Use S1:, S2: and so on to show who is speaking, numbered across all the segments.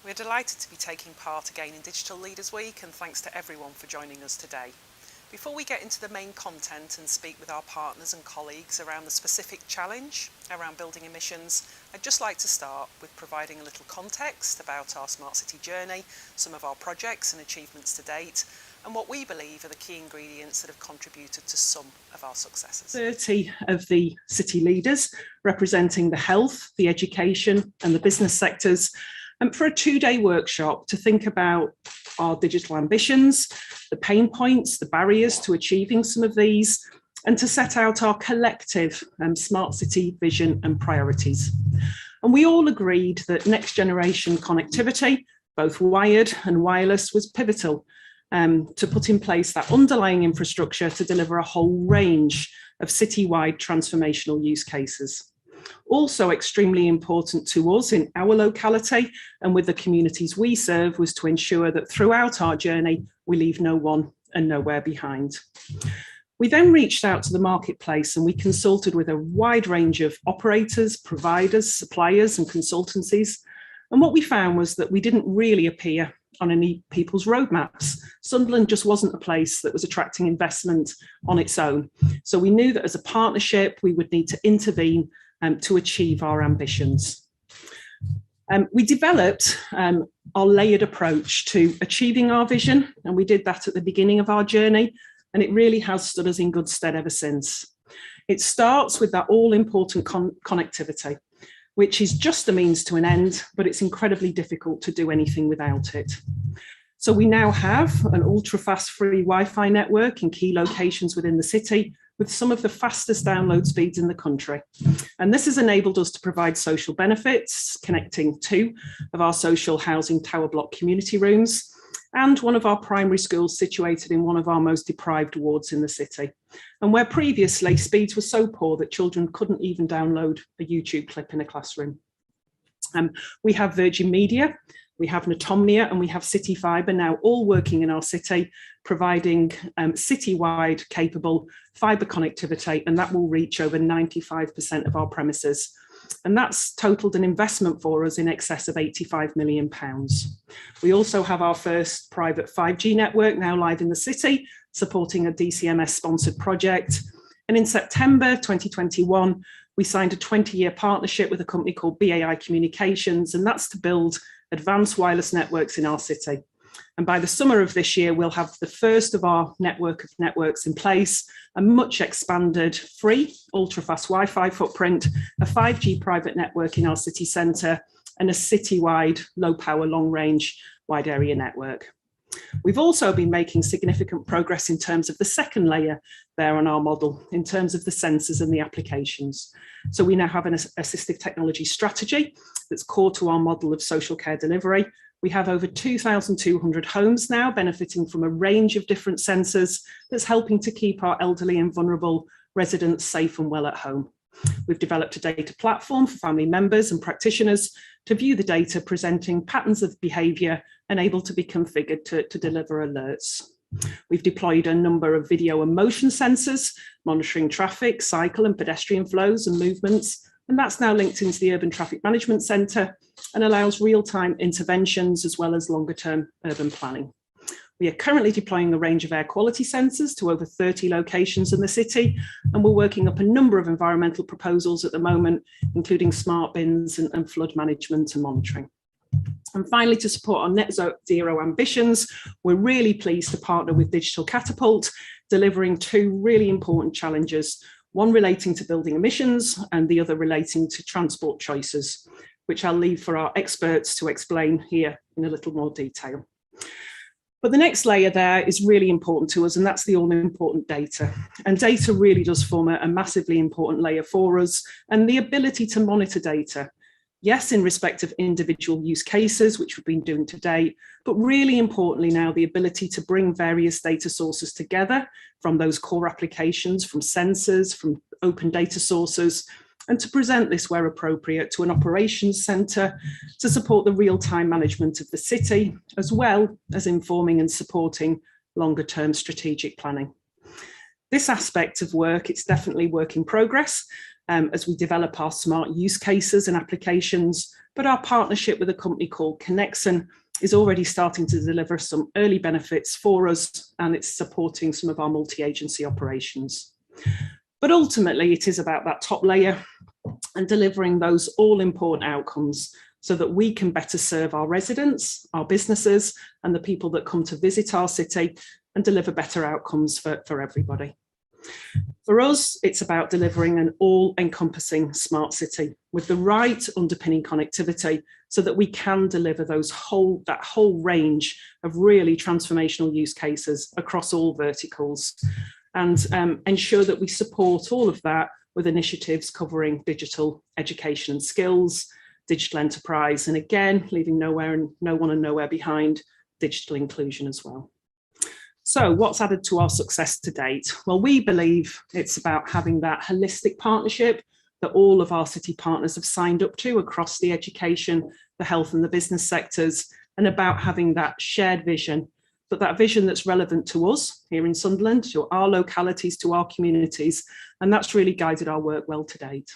S1: We're delighted to be taking part again in Digital Leaders Week, and thanks to everyone for joining us today. Before we get into the main content and speak with our partners and colleagues around the specific challenge around building emissions, I'd just like to start with providing a little context about our Smart City journey, some of our projects and achievements to date, and what we believe are the key ingredients that have contributed to some of our successes.
S2: 30 of the city leaders representing the health, the education and the business sectors, and for a 2-day workshop to think about our digital ambitions, the pain points, the barriers to achieving some of these, and to set out our collective smart city vision and priorities. And we all agreed that next generation connectivity, both wired and wireless, was pivotal to put in place that underlying infrastructure to deliver a whole range of citywide transformational use cases. Also extremely important to us in our locality and with the communities we serve was to ensure that throughout our journey, we leave no one and nowhere behind. We then reached out to the marketplace and we consulted with a wide range of operators, providers, suppliers and consultancies. And what we found was that we didn't really appear on any people's roadmaps. Sunderland just wasn't a place that was attracting investment on its own. So we knew that as a partnership, we would need to intervene to achieve our ambitions. We developed our layered approach to achieving our vision, and we did that at the beginning of our journey, and it really has stood us in good stead ever since. It starts with that all-important connectivity, which is just a means to an end, but it's incredibly difficult to do anything without it. So we now have an ultra-fast free Wi-Fi network in key locations within the city, with some of the fastest download speeds in the country. And this has enabled us to provide social benefits, connecting 2 of our social housing tower block community rooms, and one of our primary schools situated in one of our most deprived wards in the city. And where previously speeds were so poor that children couldn't even download a YouTube clip in a classroom. We have Virgin Media, we have Natomnia and we have City Fibre now all working in our city, providing citywide capable fibre connectivity, and that will reach over 95% of our premises. And that's totaled an investment for us in excess of £85 million. We also have our first private 5G network now live in the city, supporting a DCMS sponsored project. And in September 2021, we signed a 20-year partnership with a company called BAI Communications, and that's to build advanced wireless networks in our city. And by the summer of this year, we'll have the first of our network of networks in place, a much expanded free ultra-fast Wi-Fi footprint, a 5G private network in our city centre, and a citywide low-power, long-range wide area network. We've also been making significant progress in terms of the second layer there on our model, in terms of the sensors and the applications. So we now have an assistive technology strategy that's core to our model of social care delivery. We have over 2,200 homes now benefiting from a range of different sensors that's helping to keep our elderly and vulnerable residents safe and well at home. We've developed a data platform for family members and practitioners to view the data, presenting patterns of behaviour and able to be configured to deliver alerts. We've deployed a number of video and motion sensors, monitoring traffic, cycle and pedestrian flows and movements, and that's now linked into the Urban Traffic Management Centre and allows real-time interventions as well as longer-term urban planning. We are currently deploying a range of air quality sensors to over 30 locations in the city, and we're working up a number of environmental proposals at the moment, including smart bins and flood management and monitoring. And finally, to support our net zero ambitions, we're really pleased to partner with Digital Catapult, delivering 2 really important challenges, one relating to building emissions and the other relating to transport choices, which I'll leave for our experts to explain here in a little more detail. But the next layer there is really important to us, and that's the all-important data. And data really does form a massively important layer for us, and the ability to monitor data. Yes, in respect of individual use cases, which we've been doing today, but really importantly now, the ability to bring various data sources together from those core applications, from sensors, from open data sources, and to present this where appropriate to an operations centre to support the real-time management of the city, as well as informing and supporting longer-term strategic planning. This aspect of work, it's definitely work in progress as we develop our smart use cases and applications, but our partnership with a company called Connexon is already starting to deliver some early benefits for us, and it's supporting some of our multi-agency operations. But ultimately, it is about that top layer and delivering those all-important outcomes so that we can better serve our residents, our businesses, and the people that come to visit our city and deliver better outcomes for everybody. For us, it's about delivering an all-encompassing smart city with the right underpinning connectivity so that we can deliver that whole range of really transformational use cases across all verticals, and ensure that we support all of that with initiatives covering digital education and skills, digital enterprise, and again, leaving no one and nowhere behind, digital inclusion as well. So what's added to our success to date? Well, we believe it's about having that holistic partnership that all of our city partners have signed up to across the education, the health and the business sectors, and about having that shared vision, but that vision that's relevant to us here in Sunderland, to our localities, to our communities, and that's really guided our work well to date.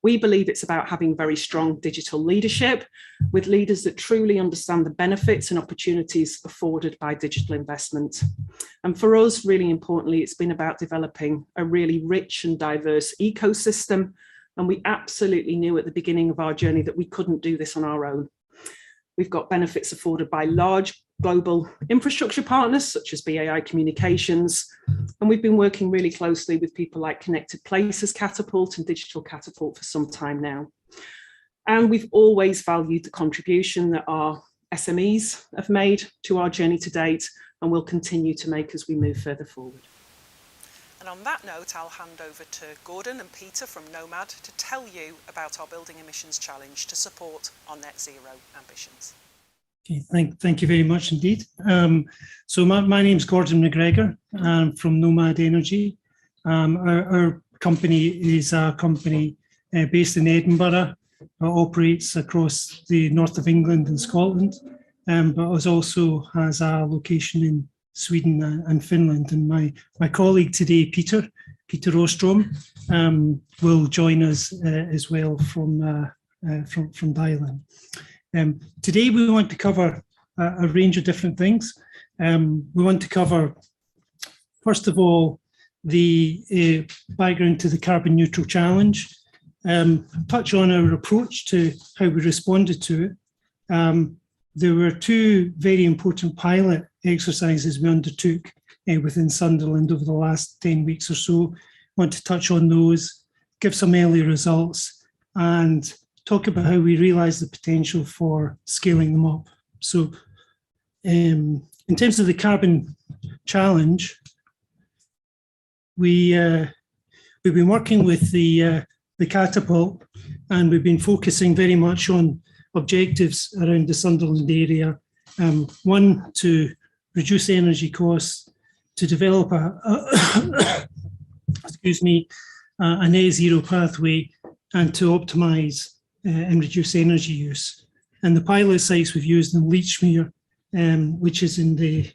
S2: We believe it's about having very strong digital leadership with leaders that truly understand the benefits and opportunities afforded by digital investment. And for us, really importantly, it's been about developing a really rich and diverse ecosystem. And we absolutely knew at the beginning of our journey that we couldn't do this on our own. We've got benefits afforded by large global infrastructure partners such as BAI Communications, and we've been working really closely with people like Connected Places Catapult and Digital Catapult for some time now. And we've always valued the contribution that our SMEs have made to our journey to date and will continue to make as we move further forward.
S1: And on that note, I'll hand over to Gordon and Peter from Nomad to tell you about our Building Emissions Challenge to support our net zero ambitions.
S3: Okay, thank you very much indeed. So my name's Gordon Mcgregor. I'm from Nomad Energy. Our company is a company based in Edinburgh, operates across the north of England and Scotland, but also has a location in Sweden and Finland. And my colleague today, Peter Ostrom, will join us as well from Thailand. Today we want to cover a range of different things. We want to cover, first of all, the background to the Carbon Neutral Challenge, touch on our approach to how we responded to it. There were two very important pilot exercises we undertook within Sunderland over the last 10 weeks or so. I want to touch on those, give some early results, and talk about how we realise the potential for scaling them up. So in terms of the Carbon Challenge, we've been working with the Catapult, and we've been focusing very much on objectives around the Sunderland area. One, to reduce energy costs, to develop a net zero pathway, and to optimise and reduce energy use. And the pilot sites we've used in Leachmere, which is in the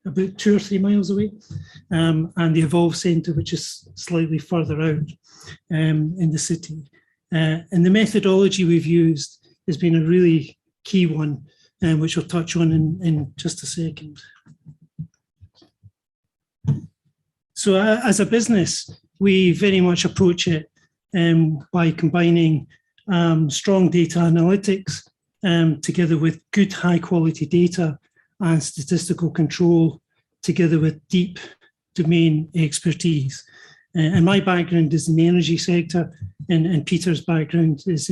S3: about 2 or 3 miles away, and the Evolve Centre, which is slightly further out in the city. And the methodology we've used has been a really key one, which we'll touch on in just a second. So as a business, we very much approach it by combining strong data analytics together with good high quality data and statistical control together with deep domain expertise. And my background is in the energy sector, and Peter's background is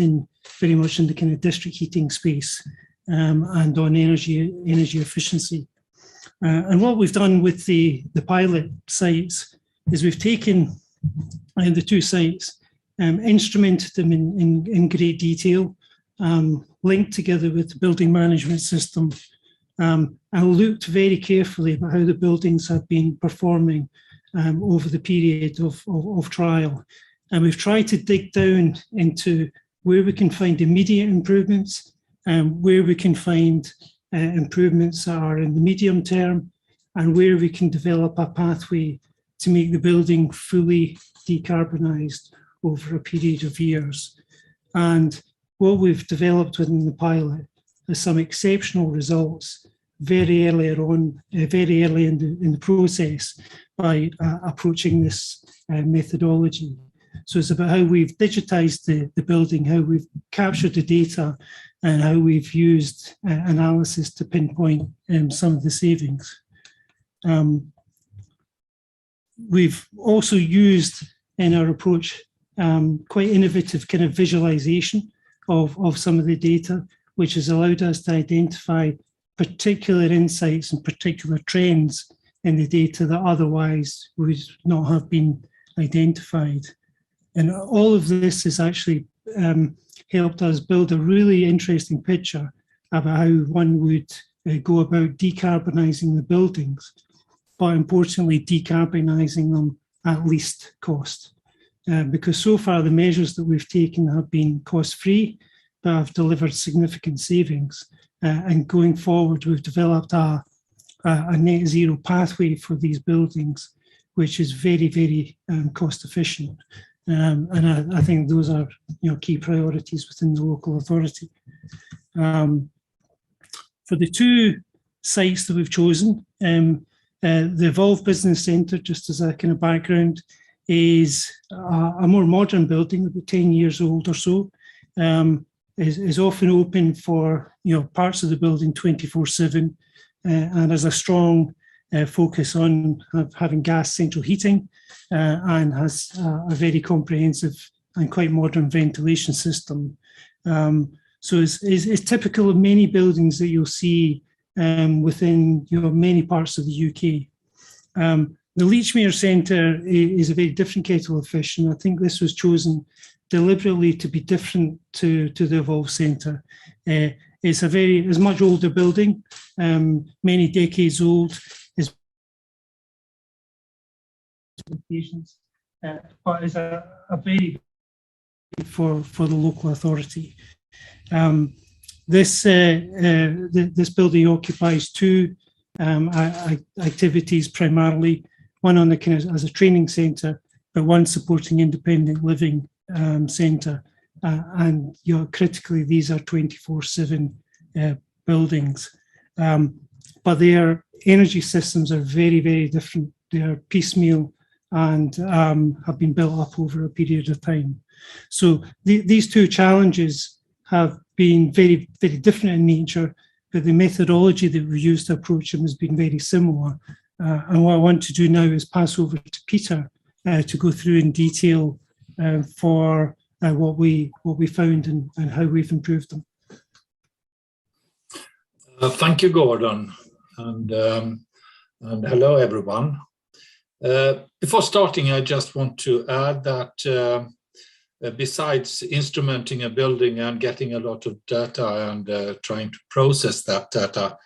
S3: very much in the kind of district heating space and on energy efficiency. And what we've done with the pilot sites is we've taken the two sites, instrumented them in great detail, linked together with the building management system, and looked very carefully about how the buildings have been performing over the period of trial. And we've tried to dig down into where we can find immediate improvements and where we can find improvements that are in the medium term, and where we can develop a pathway to make the building fully decarbonised over a period of years. And what we've developed within the pilot is some exceptional results very early on, very early in the process by approaching this methodology. So it's about how we've digitized the building, how we've captured the data, and how we've used analysis to pinpoint some of the savings. We've also used in our approach quite innovative kind of visualization of some of the data, which has allowed us to identify particular insights and particular trends in the data that otherwise would not have been identified. And all of this has actually helped us build a really interesting picture about how one would go about decarbonising the buildings, but importantly, decarbonising them at least cost. Because so far the measures that we've taken have been cost-free, but have delivered significant savings. And going forward, we've developed a net zero pathway for these buildings, which is very, very cost efficient. And I think those are key priorities within the local authority. For the two sites that we've chosen, the Evolve Business Centre, just as a kind of background, is a more modern building, about 10 years old or so. Is often open for parts of the building 24/7, and has a strong focus on having gas central heating, and has a very comprehensive and quite modern ventilation system. So it's typical of many buildings that you'll see within many parts of the UK. The Leachmere Centre is a very different kettle of fish, and I think this was chosen deliberately to be different to the Evolve Centre. It's much older building, many decades old, but is a very for the local authority. This building occupies two activities primarily, one on the kind of as a training centre, but one supporting independent living centre, and critically these are 24/7 buildings, but their energy systems are very, very different. They are piecemeal and have been built up over a period of time. So these two challenges have been very, very different in nature, but the methodology that we used to approach them has been very similar. And what I want to do now is pass over to Peter to go through in detail for what we found and how we've improved them.
S4: Thank you, Gordon, and hello, everyone. Before starting, I just want to add that besides instrumenting a building and getting a lot of data and trying to process that data,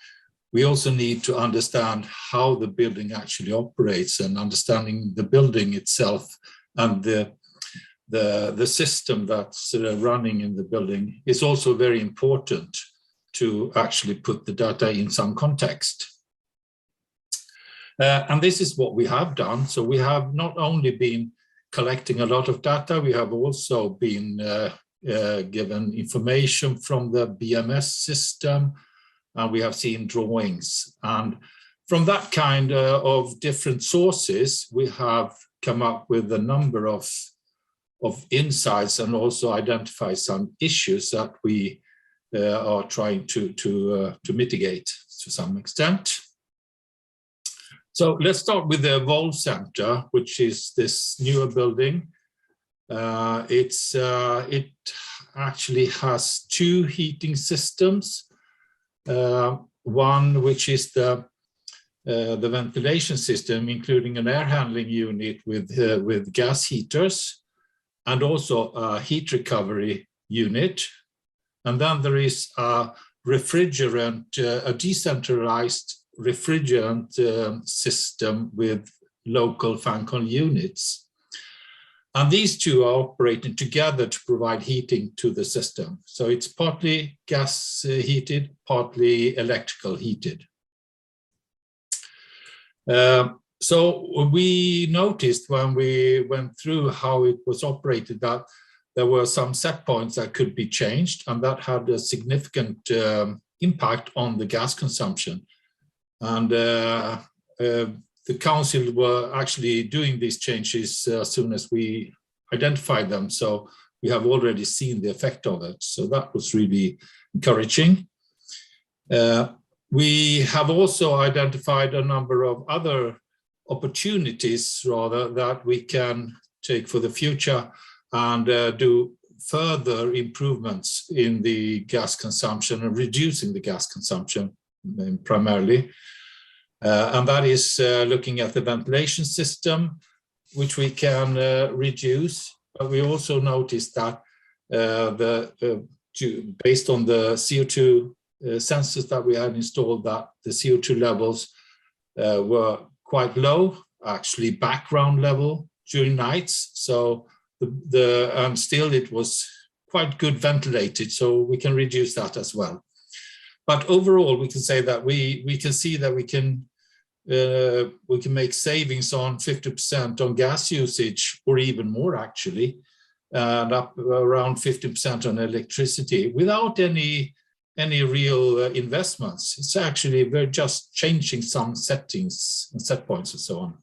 S4: we also need to understand how the building actually operates, and understanding the building itself and the system that's running in the building is also very important to actually put the data in some context. And this is what we have done. So we have not only been collecting a lot of data, we have also been given information from the BMS system, and we have seen drawings. And from that kind of different sources, we have come up with a number of insights and also identify some issues that we are trying to mitigate to some extent. So let's start with the Evolve Centre, which is this newer building. It actually has two heating systems. One which is the ventilation system, including an air handling unit with gas heaters, and also a heat recovery unit. And then there is a refrigerant, a decentralized refrigerant system with local fan coil units. And these two are operating together to provide heating to the system. So it's partly gas heated, partly electrical heated. So we noticed when we went through how it was operated that there were some set points that could be changed, and that had a significant impact on the gas consumption. And the council were actually doing these changes as soon as we identified them. So we have already seen the effect of it. So that was really encouraging. We have also identified a number of other opportunities, rather, that we can take for the future and do further improvements in the gas consumption and reducing the gas consumption primarily. And that is looking at the ventilation system, which we can reduce. But we also noticed that based on the CO2 sensors that we had installed, that the CO2 levels were quite low, actually background level during nights. So and still it was quite good ventilated, so we can reduce that as well. But overall, we can say that we can see that we can make savings on 50% on gas usage, or even more actually, and up around 50% on electricity without any real investments. It's actually we're just changing some settings and set points and so on.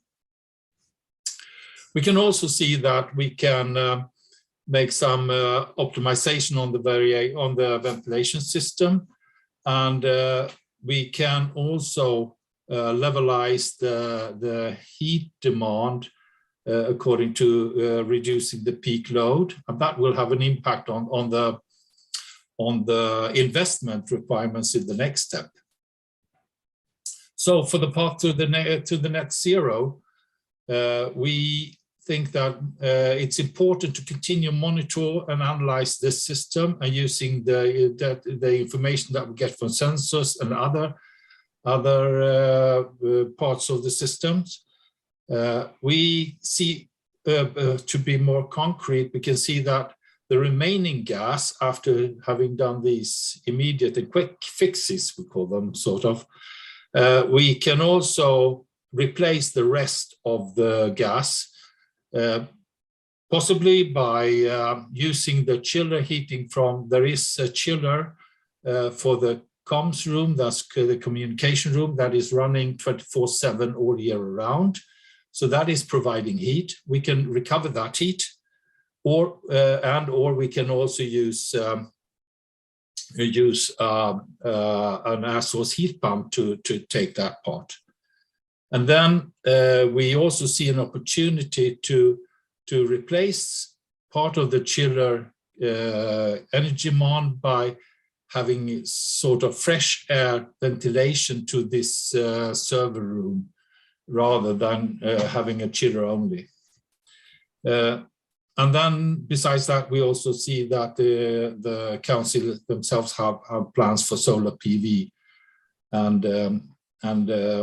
S4: We can also see that we can make some optimization on the ventilation system, and we can also levelize the heat demand according to reducing the peak load, and that will have an impact on the investment requirements in the next step. So for the path to the net zero, we think that it's important to continue monitor and analyze this system, and using the information that we get from sensors and other parts of the systems. We see, to be more concrete, we can see that the remaining gas, after having done these immediate and quick fixes, we call them sort of, we can also replace the rest of the gas, possibly by using the chiller heating from, there is a chiller for the comms room, that's the communication room, that is running 24/7 all year round. So that is providing heat. We can recover that heat, or we can also use an air source heat pump to take that part. And then we also see an opportunity to replace part of the chiller energy demand by having sort of fresh air ventilation to this server room, rather than having a chiller only. And then besides that, we also see that the council themselves have plans for solar PV. And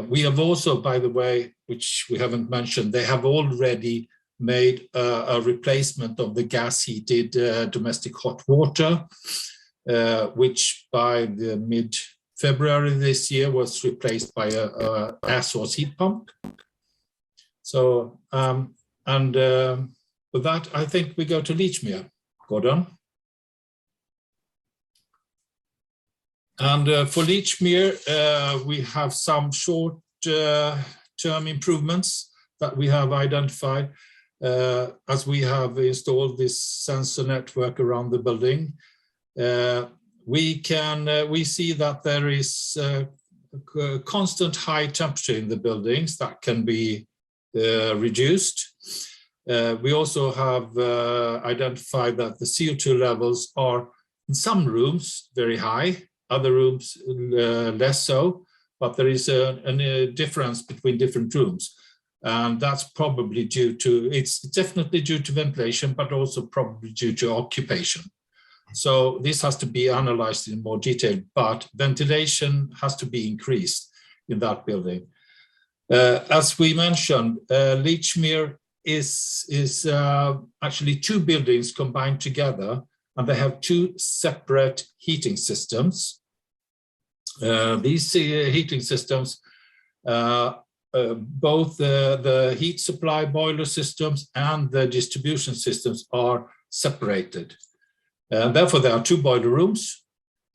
S4: we have also, by the way, which we haven't mentioned, they have already made a replacement of the gas heated domestic hot water, which by the mid-February this year was replaced by a air source heat pump. So, with that, I think we go to Leachmere. Gordon. And for Leachmere, we have some short-term improvements that we have identified as we have installed this sensor network around the building. We see that there is a constant high temperature in the buildings that can be reduced. We also have identified that the CO2 levels are in some rooms very high, other rooms less so, but there is a difference between different rooms. And that's probably due to, it's definitely due to ventilation, but also probably due to occupation. So this has to be analyzed in more detail, but ventilation has to be increased in that building. As we mentioned, Leachmere is actually two buildings combined together, and they have two separate heating systems. These heating systems, both the heat supply boiler systems and the distribution systems, are separated. Therefore, there are 2 boiler rooms,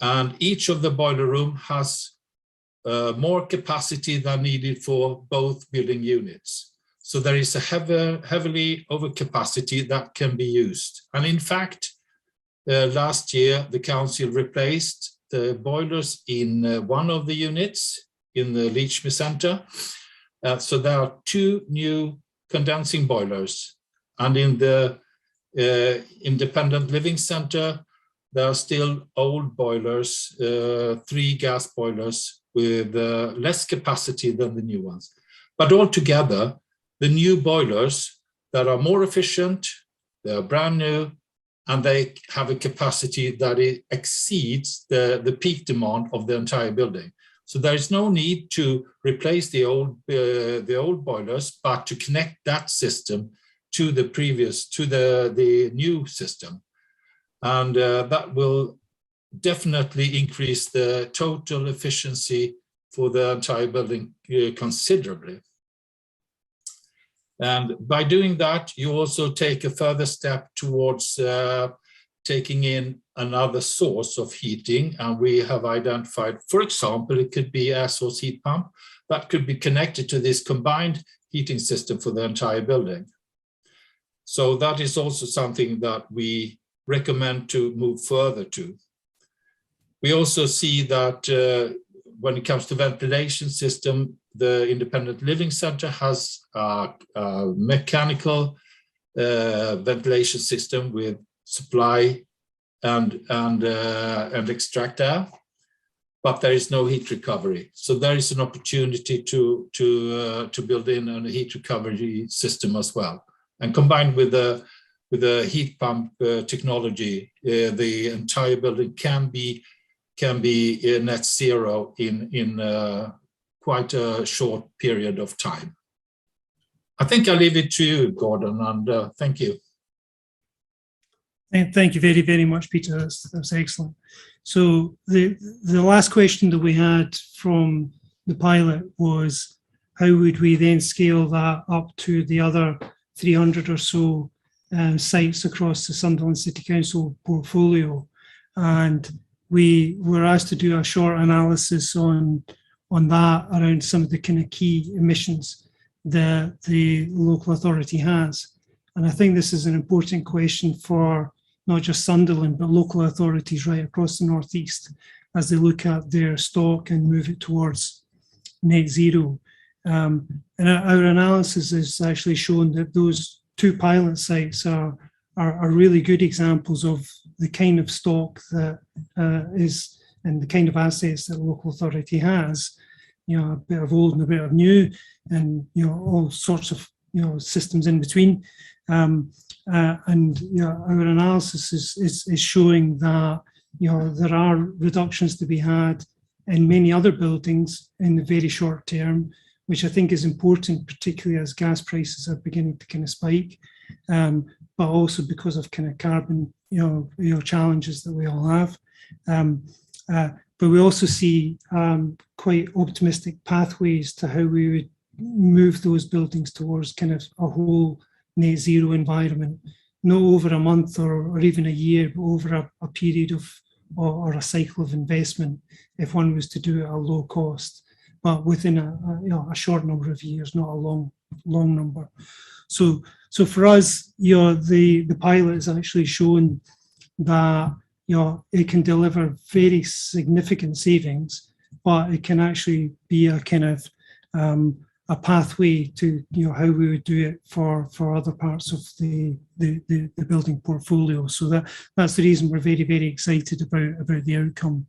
S4: and each of the boiler room has more capacity than needed for both building units. So there is a heavily overcapacity that can be used. And in fact, last year, the council replaced the boilers in one of the units in the Leachme Centre. So there are 2 new condensing boilers. And in the Independent Living Centre, there are still old boilers, 3 gas boilers with less capacity than the new ones. But altogether, the new boilers that are more efficient, they are brand new, and they have a capacity that exceeds the peak demand of the entire building. So there is no need to replace the old boilers, but to connect that system to the new system. And that will definitely increase the total efficiency for the entire building considerably. And by doing that, you also take a further step towards taking in another source of heating. And we have identified, for example, it could be air source heat pump that could be connected to this combined heating system for the entire building. So that is also something that we recommend to move further to. We also see that when it comes to ventilation system, the Independent Living Centre has a mechanical ventilation system with supply and extract air, but there is no heat recovery. So there is an opportunity to build in a heat recovery system as well. And combined with the heat pump technology, the entire building can be net zero in quite a short period of time. I think I'll leave it to you, Gordon, and thank you.
S3: Thank you very, very much, Peter. That's excellent. So the last question that we had from the pilot was, how would we then scale that up to the other 300 or so sites across the Sunderland City Council portfolio? And we were asked to do a short analysis on that around some of the kind of key emissions that the local authority has. And I think this is an important question for not just Sunderland, but local authorities right across the North East as they look at their stock and move it towards net zero. And our analysis has actually shown that those 2 pilot sites are really good examples of the kind of stock that is, and the kind of assets that the local authority has, a bit of old and a bit of new, and all sorts of systems in between. Our analysis is showing that there are reductions to be had in many other buildings in the very short term, which I think is important, particularly as gas prices are beginning to kind of spike, but also because of kind of carbon challenges that we all have. But we also see quite optimistic pathways to how we would move those buildings towards kind of a whole net zero environment, not over a month or even a year, but over a period of or a cycle of investment, if one was to do it at a low cost, but within a short number of years, not a long number. So for us, the pilot has actually shown that it can deliver very significant savings, but it can actually be a kind of a pathway to how we would do it for other parts of the building portfolio. So that's the reason we're very, very excited about the outcome.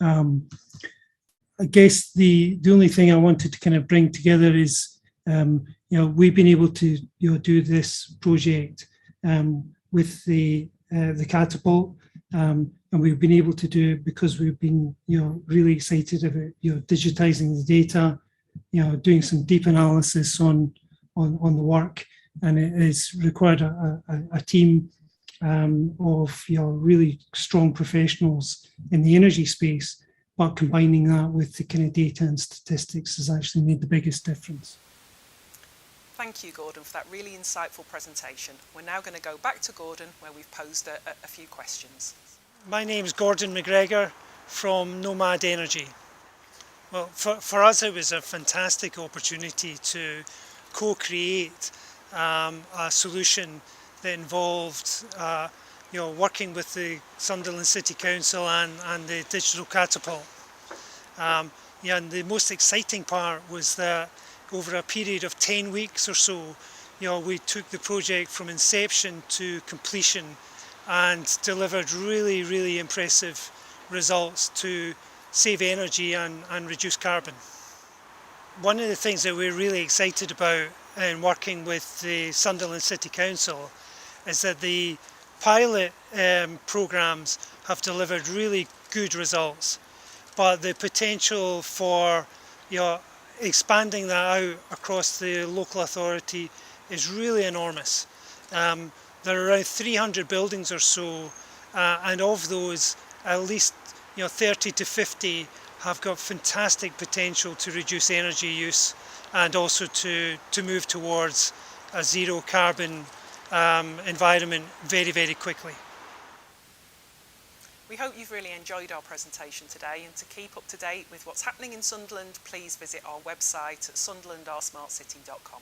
S3: I guess the only thing I wanted to kind of bring together is we've been able to do this project with the catapult, and we've been able to do it because we've been really excited about digitizing the data, doing some deep analysis on the work, and it has required a team of really strong professionals in the energy space, but combining that with the kind of data and statistics has actually made the biggest difference.
S1: Thank you, Gordon, for that really insightful presentation. We're now going to go back to Gordon, where we've posed a few questions.
S3: My name is Gordon Mcgregor from Nomad Energy. Well, for us it was a fantastic opportunity to co-create a solution that involved working with the Sunderland City Council and the Digital Catapult. And the most exciting part was that over a period of 10 weeks or so, we took the project from inception to completion and delivered really, really impressive results to save energy and reduce carbon. One of the things that we're really excited about in working with the Sunderland City Council is that the pilot programmes have delivered really good results, but the potential for expanding that out across the local authority is really enormous. There are around 300 buildings or so, and of those, at least 30 to 50 have got fantastic potential to reduce energy use and also to move towards a zero carbon environment very, very quickly.
S1: We hope you've really enjoyed our presentation today, and to keep up to date with what's happening in Sunderland, please visit our website at sunderlandsmartcity.com.